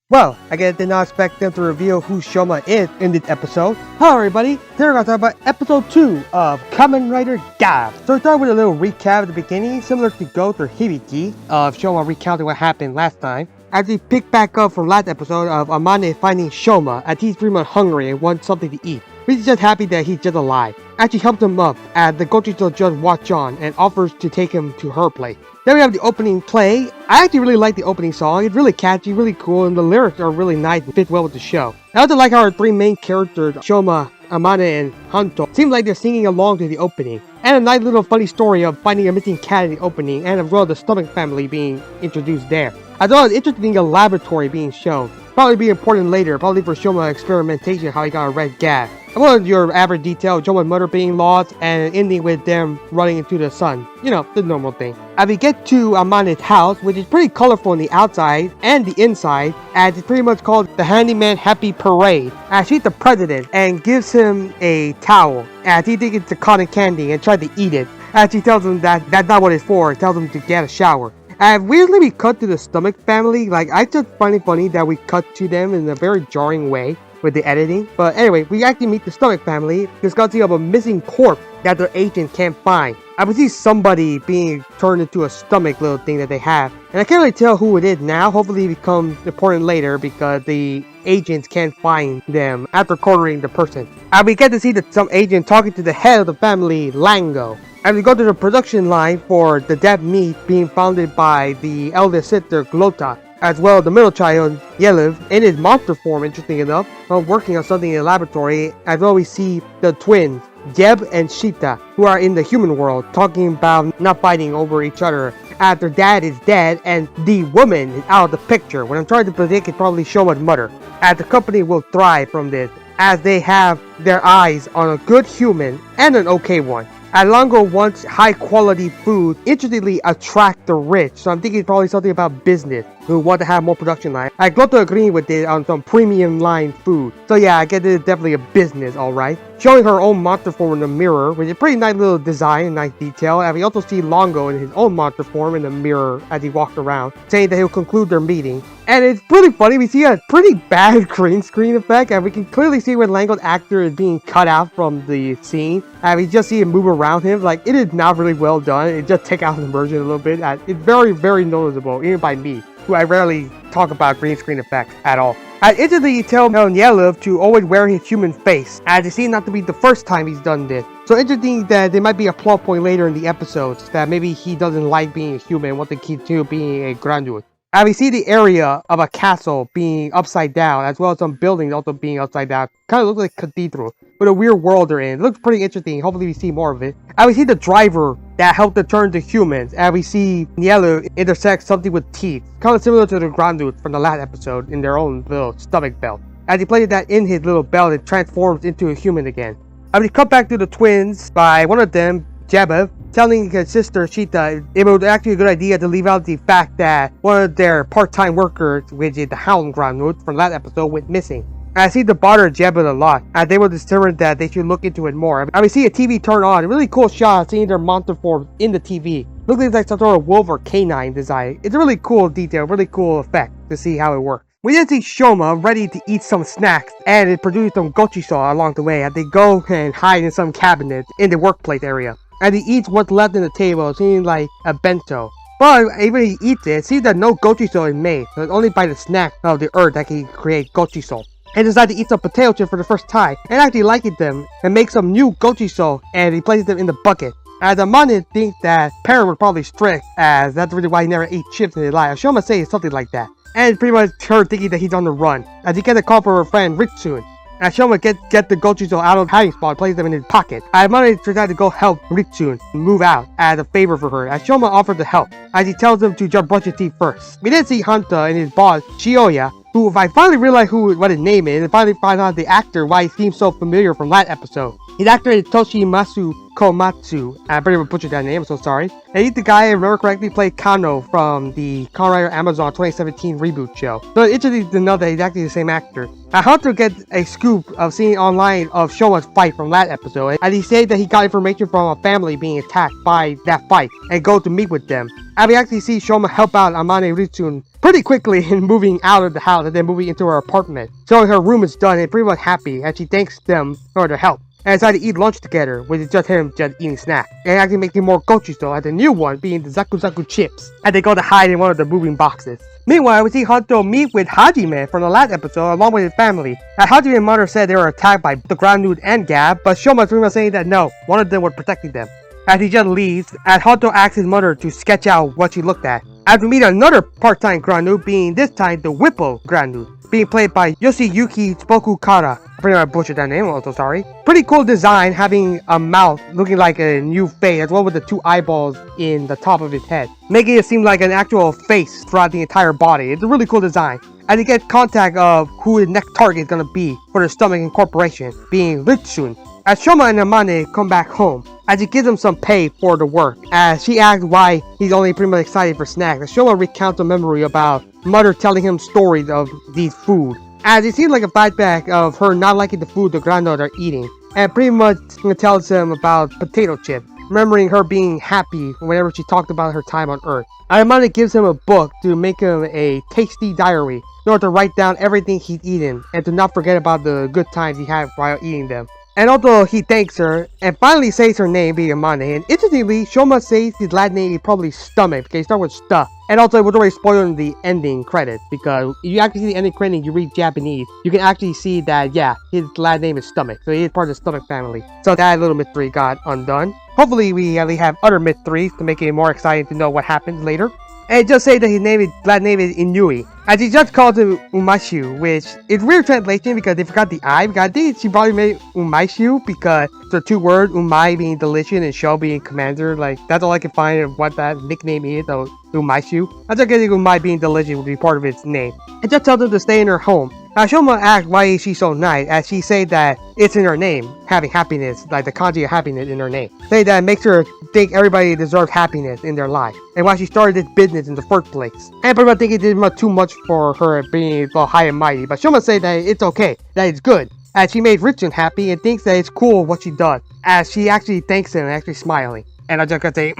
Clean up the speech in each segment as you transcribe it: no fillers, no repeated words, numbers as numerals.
Well, I guess I did not expect them to reveal who Shoma is in this episode. Hello everybody, today we're going to talk about episode 2 of Kamen Rider Gavv. So we start with a little recap at the beginning, similar to Ghost or Hibiki, of Shoma recounting what happened last time. As we pick back up from last episode of Amane finding Shoma as he's pretty much hungry and wants something to eat. He's just happy that he's just alive. Actually helped him up as the Gochiso just watch on and offers to take him to her place. Then we have the opening play. I actually really like the opening song. It's really catchy, really cool, and the lyrics are really nice and fit well with the show. I also like how our three main characters, Shoma, Amane, and Hanto, seem like they're singing along to the opening. And a nice little funny story of finding a missing cat in the opening, and as well the Stomach family being introduced there. As well as interesting a laboratory being shown. Probably be important later, probably for Shoma experimentation, how he got a red gas. As well as your average detail, Shoma's mother being lost, and ending with them running into the sun. You know, the normal thing. As we get to Amane's house, which is pretty colorful on the outside and the inside, as it's pretty much called the Handyman Happy Parade. As she's the president and gives him a towel, as he thinks it's a cotton candy and tries to eat it. As she tells him that that's not what it's for, tells him to get a shower. And weirdly we cut to the Stomach family. Like, I just find it funny that we cut to them in a very jarring way with the editing. But anyway, we actually meet the Stomach family discussing of a missing corpse that their agent can't find. I would see somebody being turned into a stomach little thing that they have. And I can't really tell who it is now. Hopefully it becomes important later because the agents can't find them after cornering the person. And we get to see some agent talking to the head of the family, Lango. And we go to the production line for the dead meat being founded by the eldest sister, Glota, as well as the middle child, Yelev, in his monster form, interesting enough, while working on something in the laboratory. As well, we see the twins, Jeb and Shita, who are in the human world, talking about not fighting over each other as their dad is dead and the woman is out of the picture. What I'm trying to predict is probably Shoma's mother, as the company will thrive from this, as they have their eyes on a good human and an okay one. Alongo wants high quality food, interestingly attract the rich, so I'm thinking probably something about business, who want to have more production line. I got to agree with it on some premium line food. So yeah, I get it is definitely a business, alright. Showing her own monster form in the mirror, which is a pretty nice little design and nice detail. And we also see Longo in his own monster form in the mirror as he walks around, saying that he'll conclude their meeting. And it's pretty funny, we see a pretty bad green screen effect, and we can clearly see when Lango's actor is being cut out from the scene. And we just see him move around him, like, it is not really well done. It just take out the immersion a little bit. And it's very, very noticeable, even by me, who I rarely talk about green screen effects at all. And instantly tell Yelev to always wear his human face, as it seems not to be the first time he's done this. So interesting that there might be a plot point later in the episodes that maybe he doesn't like being a human and wants to continue being a graduate. And we see the area of a castle being upside down, as well as some buildings also being upside down. Kind of looks like a cathedral, with a weird world they're in. It looks pretty interesting. Hopefully we see more of it. And we see the driver that helped them turn to humans. And we see Yellow intersect something with teeth. Kind of similar to the Grandude from the last episode in their own little stomach belt. As he places that in his little belt, it transforms into a human again. And we cut back to the twins by one of them, Jabev, telling his sister Shita it was actually a good idea to leave out the fact that one of their part-time workers, which is the Hound Granwood from that episode, went missing. I see the bother Jabev a lot, as they were determined that they should look into it more. And we see a TV turn on, a really cool shot seeing their monster forms in the TV. Looks like some sort of wolf or canine design. It's a really cool detail, really cool effect to see how it works. We then see Shoma ready to eat some snacks, and it produces some gochiso along the way as they go and hide in some cabinet in the workplace area. And he eats what's left on the table, seeming like a bento. But even he eats it seems that no gochiso is made, so it's only by the snack of the earth that can create gochiso. And decides to eat some potato chips for the first time, and actually liking them, and make some new gochiso, and he places them in the bucket. As Amane thinks that parents were probably strict, as that's really why he never ate chips in his life. Shoma says something like that. And it's pretty much her thinking that he's on the run, as he gets a call from her friend Ritsune. As Shoma get the gochiso out of the hiding spot and places them in his pocket. Amane decides to go help Ritsune move out as a favor for her, as Shoma offers to help, as he tells him to just brush his teeth first. We then see Hanta and his boss, Shioya, who, if I finally realize what his name is, and finally find out the actor why he seems so familiar from that episode. His actor is Toshimasu Komatsu. I pretty much butchered that name, I'm so sorry. And he's the guy, if I remember correctly, played Kano from the Kamen Rider Amazon 2017 reboot show. So it's interesting to know that he's actually the same actor. Hunter gets a scoop of seeing online of Shoma's fight from that episode, and he said that he got information from a family being attacked by that fight, and go to meet with them. And we actually see Shoma help out Amane Ritsune pretty quickly in moving out of the house and then moving into her apartment, showing her room is done and pretty much happy, and she thanks them for their help. And decided to eat lunch together, with just him just eating snacks, and actually making more gochujos, and the new one being the Zakuzakuchips, and they go to hide in one of the moving boxes. Meanwhile, we see Hanto meet with Hajime from the last episode along with his family. And Hajime's mother said they were attacked by the Ground Nude and Gavv, but Shoma's pretty much saying that no, one of them was protecting them. As he just leaves, as Hanto asks his mother to sketch out what she looked at. As we meet another part-time Ground Nude, being this time the Whipple Ground Nude, being played by Yoshiyuki Tsubokukara. I pretty much butchered that name, I'm so sorry. Pretty cool design, having a mouth looking like a new face, as well with the 2 eyeballs in the top of his head, making it seem like an actual face throughout the entire body. It's a really cool design. As he gets contact of who his next target is going to be for the Stomach Incorporation, being Ritsun. As Shoma and Amane come back home, as he gives them some pay for the work, as she asks why he's only pretty much excited for snacks, as Shoma recounts a memory about mother telling him stories of these food, as it seems like a flashback of her not liking the food the grandmother are eating, and pretty much tells him about potato chips, remembering her being happy whenever she talked about her time on Earth. Amane gives him a book to make him a tasty diary, in order to write down everything he's eaten, and to not forget about the good times he had while eating them. And although he thanks her, and finally says her name being Amane, and interestingly, Shoma says his last name is probably Stomach, because he starts with stuff. And also, it was already spoiling the ending credits, because if you actually see the ending credit and you read Japanese, you can actually see that, yeah, his last name is Stomach, so he is part of the Stomach family. So that little mystery got undone. Hopefully, we at least have other mysteries to make it more exciting to know what happens later. And just say that his last name is Inui, as he just called him Umashu, which is weird translation because they forgot the I, because I think she probably made Umaishu because the 2 words, Umai being delicious and Sho being commander, like that's all I can find of what that nickname is, so Umaishu. I just think Umai being delicious would be part of its name. It just tells him to stay in her home. Now Shoma asks why is she so nice, as she said that it's in her name, having happiness, like the kanji of happiness in her name. Say that makes her think everybody deserves happiness in their life, and why she started this business in the first place. And pretty much think it did too much for her being all high and mighty, but Shoma said that it's okay, that it's good, as she made Ritsun happy and thinks that it's cool what she does, as she actually thanks him and actually smiling. And I just gotta say,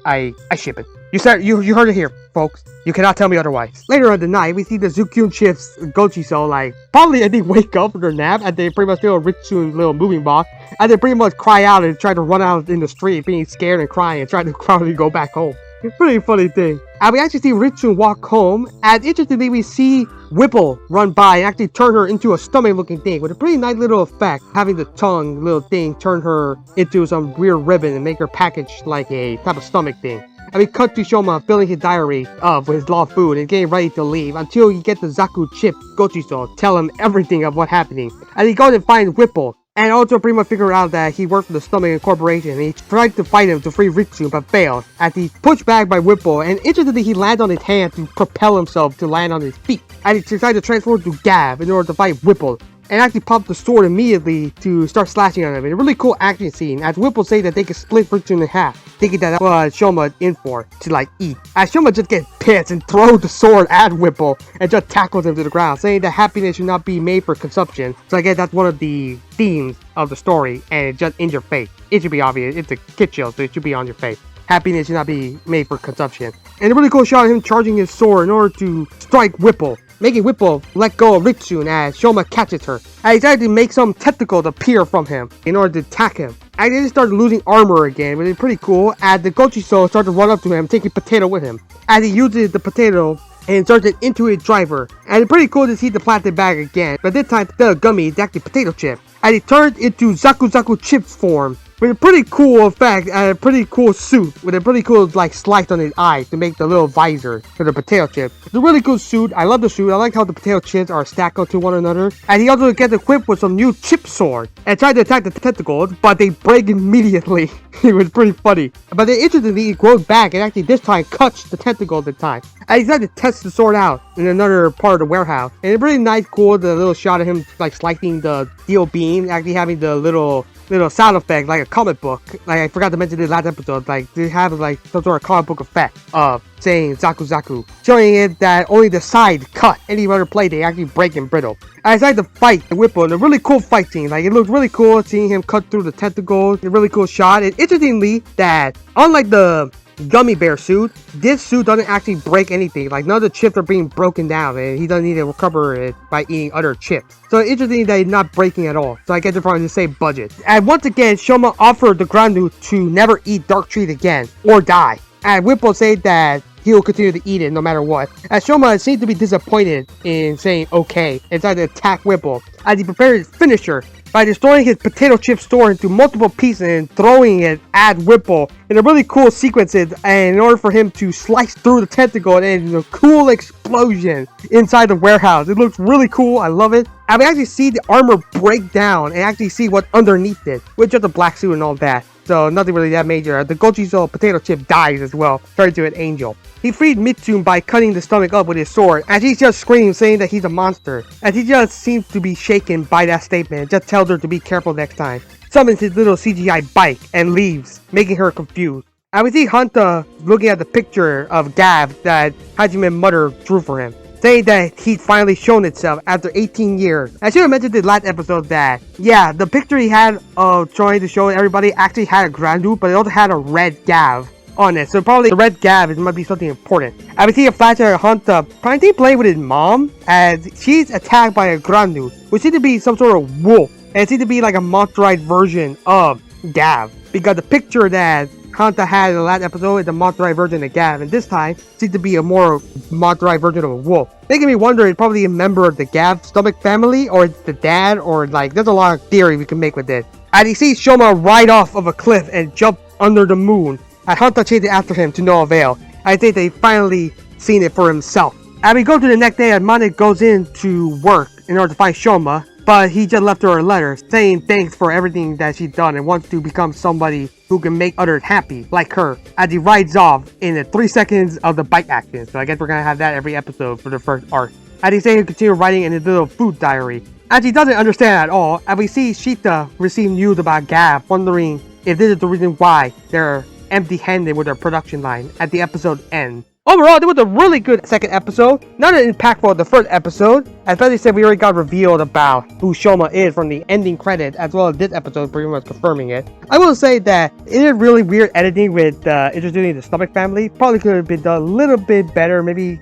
I ship it. You heard it here, folks. You cannot tell me otherwise. Later on the night, we see the Zakuzakuchips Gochiso, like, probably, I think, wake up from their nap, and they pretty much feel a Ritsu's little moving box, and they pretty much cry out and try to run out in the street, being scared and crying, and trying to probably go back home. It's a pretty funny thing. And we actually see Ritsu walk home, and interestingly, we see Whipple run by and actually turn her into a stomach-looking thing with a pretty nice little effect, having the tongue little thing turn her into some weird ribbon and make her package like a type of stomach thing. And we cut to Shoma filling his diary up with his lost food and getting ready to leave until he gets the Zakuzakuchips Gochiso tell him everything of what's happening. And he goes and finds Whipple, and also pretty much figure out that he worked for the Stomach Incorporation, and he tried to fight him to free Ritsu but failed as he's pushed back by Whipple, and interestingly he lands on his hand to propel himself to land on his feet. And he decided to transform to Gavv in order to fight Whipple, and actually popped the sword immediately to start slashing on him. And a really cool action scene as Whipple say that they can split Ritsu in half, thinking that was Shoma in for to like eat. As Shoma just gets pissed and throws the sword at Whipple and just tackles him to the ground, saying that happiness should not be made for consumption. So I guess that's one of the themes of the story, and it's just in your face. It should be obvious. It's a kid show, so it should be on your face. Happiness should not be made for consumption. And a really cool shot of him charging his sword in order to strike Whipple, making Whipple let go of Ritsu as Shoma catches her. And he tried to make some tentacles appear from him in order to attack him. And then he started losing armor again, which is pretty cool, as the Gochiso started to run up to him, taking potato with him. As he uses the potato and inserts it into his driver. And it's pretty cool to see the plastic bag again, but this time instead of gummy, it's actually potato chip. And he turns into Zakuzakuchips form, with a pretty cool effect and a pretty cool suit with a pretty cool like slice on his eyes to make the little visor for the potato chip. It's a really cool suit. I love the suit. I like how the potato chips are stacked onto one another. And he also gets equipped with some new chip sword and tried to attack the tentacles, but they break immediately. It was pretty funny. But then interestingly, it grows back and actually this time cuts the tentacle this time. And he decided to test the sword out in another part of the warehouse. And it's really nice, cool, the little shot of him like slicing the steel beam, actually having the little sound effect like a comic book. Like I forgot to mention this last episode, like they have like some sort of comic book effect of saying Zakuzaku, showing it that only the side cut. Any other play they actually break and brittle. I decided to fight the Whipple in a really cool fight scene. Like it looked really cool seeing him cut through the tentacles. A really cool shot. And interestingly, that unlike the gummy bear suit. This suit doesn't actually break anything. Like, none of the chips are being broken down, and he doesn't need to recover it by eating other chips. So it's interesting that he's not breaking at all. So I guess they're probably the same budget. And once again, Shoma offered the ground to never eat dark treat again or die. And Whipple said that he will continue to eat it no matter what. As Shoma seems to be disappointed in saying okay and decided to attack Whipple as he prepared his finisher by destroying his potato chip store into multiple pieces and throwing it at Whipple in a really cool sequence, and in order for him to slice through the tentacle and end in a cool explosion inside the warehouse. It looks really cool. I love it. And we actually see the armor break down and actually see what's underneath it, with just a black suit and all that. So nothing really that major. The Gochizo potato chip dies as well, turning to an angel. He freed Mitsune by cutting the stomach up with his sword, as he just screams, saying that he's a monster. As he just seems to be shaken by that statement and just tells her to be careful next time. Summons his little CGI bike and leaves, making her confused. And we see Hanta looking at the picture of Gavv that Hajime's mother drew for him, saying that he'd finally shown itself after 18 years. I should have mentioned in the last episode that, yeah, the picture he had of trying to show everybody actually had a Grandu, but it also had a red Gavv on it. So probably the red Gavv might be something important. And we see a flash of Hanta trying to play with his mom as she's attacked by a Grandu, which seems to be some sort of wolf. And it seems to be like a monsterized version of Gavv, because the picture that Hanta had in the last episode is a monsterized version of Gavv, and this time seems to be a more monsterized version of a wolf. Making me wonder, it's probably a member of the Gavv stomach family, or it's the dad, or like, there's a lot of theory we can make with this. And he sees Shoma ride off of a cliff and jump under the moon, and Hanta chases after him to no avail. I think they finally seen it for himself. And we go to the next day, and Manik goes in to work in order to find Shoma, but he just left her a letter saying thanks for everything that she's done and wants to become somebody who can make others happy, like her, as he rides off in the 3 seconds of the bike action. So I guess we're gonna have that every episode for the first arc. And he's saying he'll continue writing in his little food diary, as he doesn't understand at all. And we see Shita receive news about Gavv, wondering if this is the reason why they're empty-handed with their production line at the episode end. Overall, it was a really good second episode. Not as impactful as the first episode, especially since we already got revealed about who Shoma is from the ending credit, as well as this episode pretty much confirming it. I will say that it is really weird editing with introducing the stomach family. Probably could have been done a little bit better. Maybe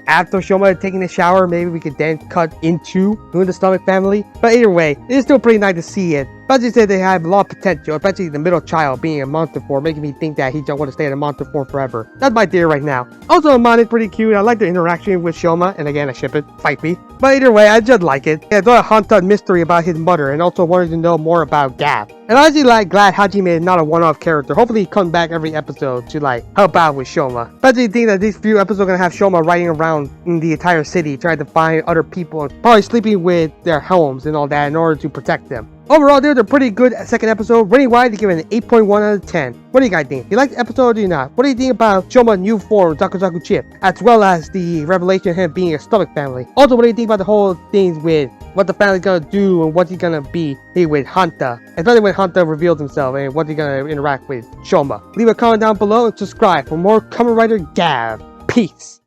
after Shoma taking a shower, maybe we could then cut into doing the stomach family. But either way, it is still pretty nice to see it. But as you said, they have a lot of potential, especially the middle child being a monster form, making me think that he don't want to stay in a monster form forever. That's my theory right now. Also, Amon is pretty cute. I like the interaction with Shoma, and again, I ship it. Fight me. But either way, I just like it. It's a haunted mystery about his mother, and also wanted to know more about Gavv. And honestly, like, glad Hajime is not a one-off character. Hopefully he comes back every episode to, like, help out with Shoma. Especially think that these few episodes are gonna have Shoma riding around in the entire city, trying to find other people, probably sleeping with their homes and all that in order to protect them. Overall, there's a pretty good second episode. Rating wise, they give it an 8.1 out of 10. What do you guys think? Do you like the episode or do you not? What do you think about Shoma's new form, Zakuzakuchips, as well as the revelation of him being a stomach family? Also, what do you think about the whole things with what the family's gonna do and what he's gonna be with Hanta? Especially when Hanta reveals himself and what he's gonna interact with Shoma. Leave a comment down below and subscribe for more Kamen Rider Gavv. Peace.